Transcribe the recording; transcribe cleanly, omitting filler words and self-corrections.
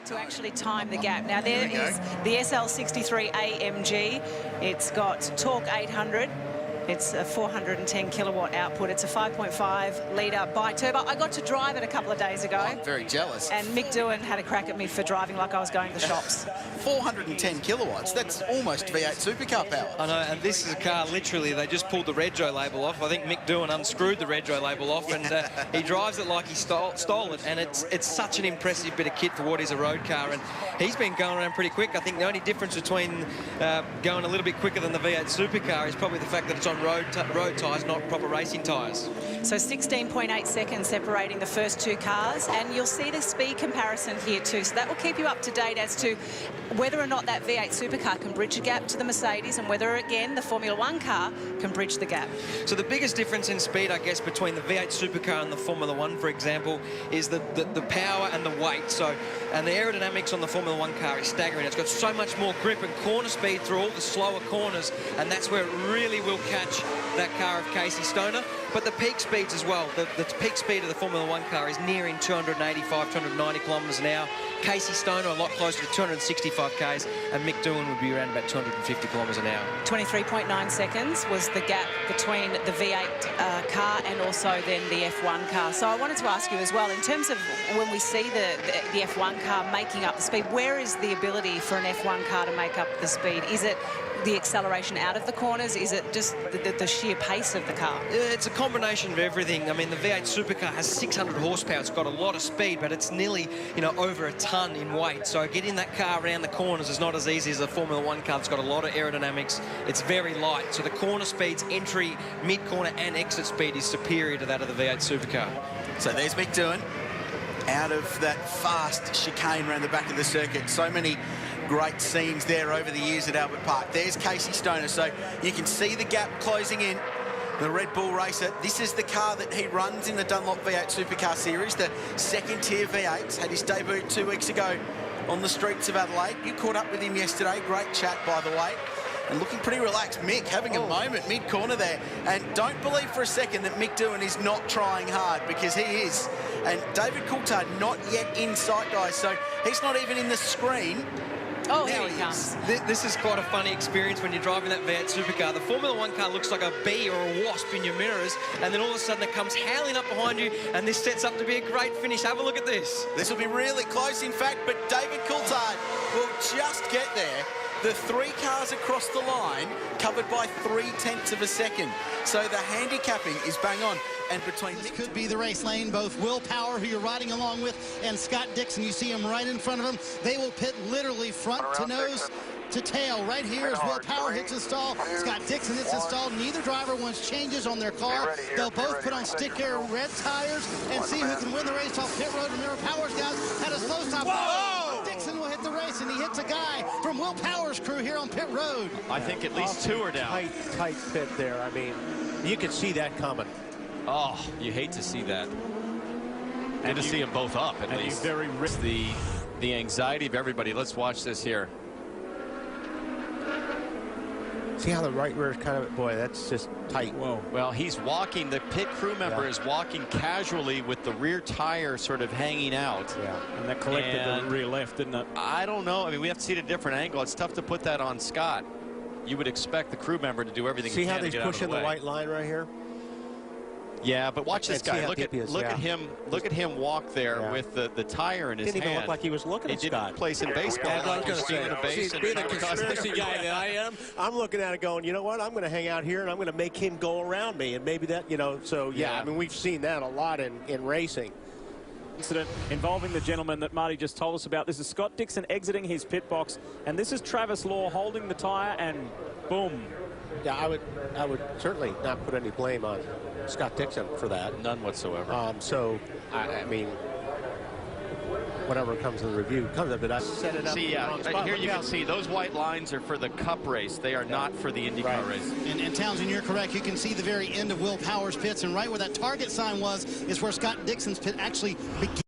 to actually time the gap. Now there is the SL63 AMG. It's got torque 800. It's a 410 kilowatt output. It's a 5.5 litre bi-turbo. I got to drive it a couple of days ago. I'm very jealous. And Mick Doohan had a crack at me for driving like I was going to the shops. 410 kilowatts, that's almost V8 supercar power. I know, and this is a car, literally, they just pulled the Rego label off. I think Mick Doohan unscrewed the Rego label off, and he drives it like he stole it, and it's such an impressive bit of kit for what is a road car, and he's been going around pretty quick. I think the only difference between going a little bit quicker than the V8 supercar is probably the fact that it's on road tyres, not proper racing tyres. So 16.8 seconds separating the first two cars, and you'll see the speed comparison here too. So that will keep you up to date as to whether or not that V8 supercar can bridge a gap to the Mercedes, and whether, again, the Formula One car can bridge the gap. So the biggest difference in speed, I guess, between the V8 supercar and the Formula One, for example, is the power and the weight. So, and the aerodynamics on the Formula One car is staggering. It's got so much more grip and corner speed through all the slower corners, and that's where it really will catch that car of Casey Stoner. But the peak speeds as well. The peak speed of the Formula One car is nearing 285, 290 kilometres an hour. Casey Stoner a lot closer to 265 k's, and Mick Doohan would be around about 250 kilometres an hour. 23.9 seconds was the gap between the V8 car and also then the F1 car. So I wanted to ask you as well, in terms of when we see the F1 car making up the speed, where is the ability for an F1 car to make up the speed? Is it the acceleration out of the corners? Is it just the sheer pace of the car? It's a combination of everything. I mean, the V8 supercar has 600 horsepower. It's got a lot of speed, but it's nearly, over a ton in weight. So getting that car around the corners is not as easy as a Formula One car. It's got a lot of aerodynamics. It's very light. So the corner speeds, entry, mid-corner and exit speed is superior to that of the V8 supercar. So there's Mick Doohan out of that fast chicane around the back of the circuit. So many great scenes there over the years at Albert Park. There's Casey Stoner, so you can see the gap closing in. The Red Bull racer, this is the car that he runs in the Dunlop V8 Supercar Series, the second-tier V8s. Had his debut 2 weeks ago on the streets of Adelaide. You caught up with him yesterday. Great chat, by the way. And looking pretty relaxed. Mick having a moment mid-corner there. And don't believe for a second that Mick Doohan is not trying hard, because he is. And David Coulthard not yet in sight, guys, so he's not even in the screen. Oh, here he comes. This is quite a funny experience when you're driving that V8 supercar. The Formula One car looks like a bee or a wasp in your mirrors, and then all of a sudden it comes howling up behind you, and this sets up to be a great finish. Have a look at this. This will be really close, in fact, but David Coulthard will just get there. The three cars across the line covered by 0.3 of a second. So the handicapping is bang on. And between this could be the race lane. Both Will Power, who you're riding along with, and Scott Dixon, you see him right in front of him. They will pit literally front to nose to tail. Right here as Will Power hits his stall, Scott Dixon hits his stall. Neither driver wants changes on their car. They'll both put on stick air red tires and see who can win the race off pit road. Remember, Power's guys had a slow stop. Whoa! Dixon will hit the race, and he hits a guy from Will Power's crew here on pit road. I think at least two are down. Tight pit there. I mean, you could see that coming. Oh, you hate to see that. And to see them both up, at least. Very the anxiety of everybody. Let's watch this here. See how the right rear is kind of, boy, that's just tight. Whoa. Well, he's walking, the pit crew member is walking casually with the rear tire sort of hanging out. Yeah, and that collected the rear left, didn't it? I don't know. I mean, we have to see it at a different angle. It's tough to put that on Scott. You would expect the crew member to do everything he can to get out of the way. See how he's pushing the white line right here? Yeah, but watch this guy. Look at him. Look at him walk there with the tire in his hand. Didn't even look like he was looking at Scott. He didn't place in baseball. I was going to say, being the conspiracy guy that I am, I'm looking at it going, you know what? I'm going to hang out here and I'm going to make him go around me, and maybe that, so yeah. I mean, we've seen that a lot in racing. Incident involving the gentleman that Marty just told us about. This is Scott Dixon exiting his pit box, and this is Travis Law holding the tire, and boom. Yeah, I would certainly not put any blame on Scott Dixon for that. None whatsoever. So, I mean, whatever comes in the review comes up, but I set it up. See, here you can see those white lines are for the Cup race. They are not for the IndyCar race. And Townsend, you're correct. You can see the very end of Will Power's pits, and right where that target sign was is where Scott Dixon's pit actually began.